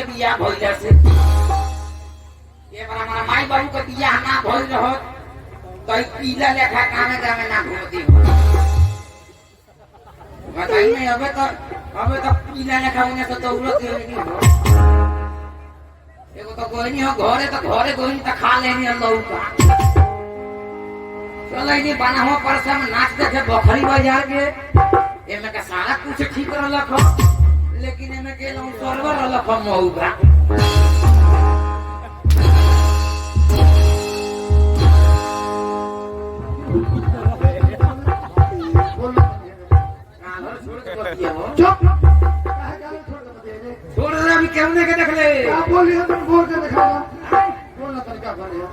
के बियाह भइल से ये बार हमारा माई बाबू के बियाह ना भइल रहो तो पीला लेखा कामे जामे ना घूमती हो बताई नहीं अबे तो पीला लेखा उन्हें तो दौड़त नहीं हो एगो तो कोई नहीं हो घरे कोई तो खा लेनी है लौका चलो ये बना हुआ परसा में नाच देखे बखरी बाजार के एमे का सारा कुछ ठीक रहलक हो लेकिन एमे के लो सर्वर रहलक हो मौगा छोड़ दे अभी केवने के देख ले आप बोलिए तुम बोल के दिखाओ बोलना तरीका बोलिए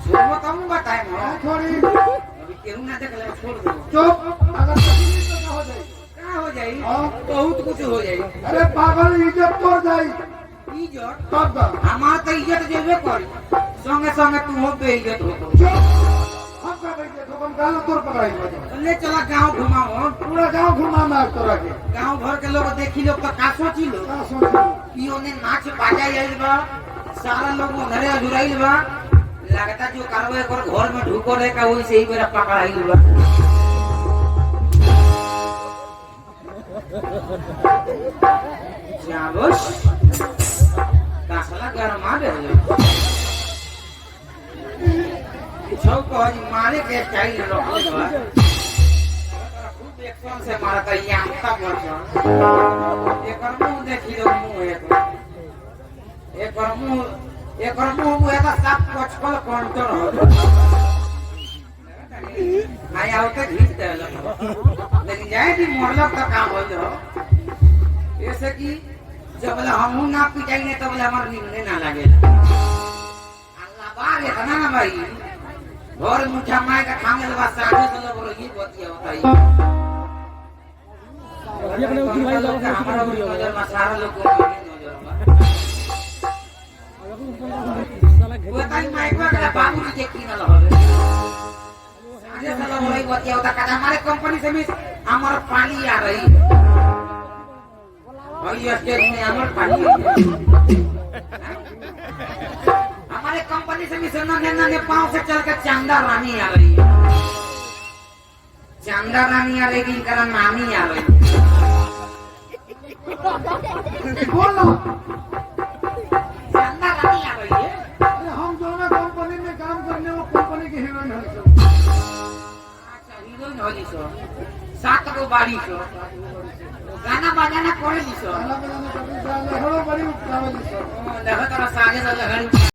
छोड़ मत हम बताए ना छोड़ी अभी केहू ना देख ले छोड़ दो चुप अगर तो हो जाए क्या हो जाए बहुत कुछ हो जाए अरे पागल इज्जत तोड़ जाए इज्जत तब हमार तो इज्जत जेबे करी संगे संगे तू हो बेइज्जत हो चुप हम का बेइज्जत हो हम गाल तोड़ पकड़ाई बजे ले चला गांव घुमाओ पूरा गांव घुमा मार तोरा के गांव भर के लोग देखी लोग तो का सोची लो पियो ने नाच बाजा आइल बा सारा लोग घरे जुराइल बा लगता जो करवे कर घर में ढुको रहे का वही से ही मेरा पकड़ाइल बा जाबस कासला गरमा दे छौ को आज मारे के स्टाइल रखल बा खूब एक्शन से मारता यामता बचा एकर मुंह देखी रो मुंह एकर मुंह एका साफ पचकल कंटर हो आई आवते घिस देला लेकिन जाए भी मोहल्ला का काम हो जो ऐसे कि जब हमहू ना पिटाई ने तब हमार नींद ना लागेला अल्लाह बार है ना भाई घर मुठा माय का खाने लगा साढ़े से लोग ये बतिया होता है ये अपने भाई लोग हमारा नजर में सारा लोग को बताई माइकवा का बाबू जी देखी ना लहरे सारे साला बोले बतिया होता का हमारे कंपनी से भी हमारा पानी आ रही और ये स्टेट में हमारा पानी हमारे कंपनी से भी सोना ने पांव से चल के चांदा रानी आ रही है चांदा रानी आ रही इनका नानी आ रही बोलो चांदा रानी आ रही है हम दोनों कंपनी में काम करने वो कंपनी के हीरोइन है अच्छा हीरोइन हो जी सो 7 को बारी सो गाना बजाना कोई जी सो गाना बजाना कभी बड़ी उठावे जी सो देखो तो सागे लहरी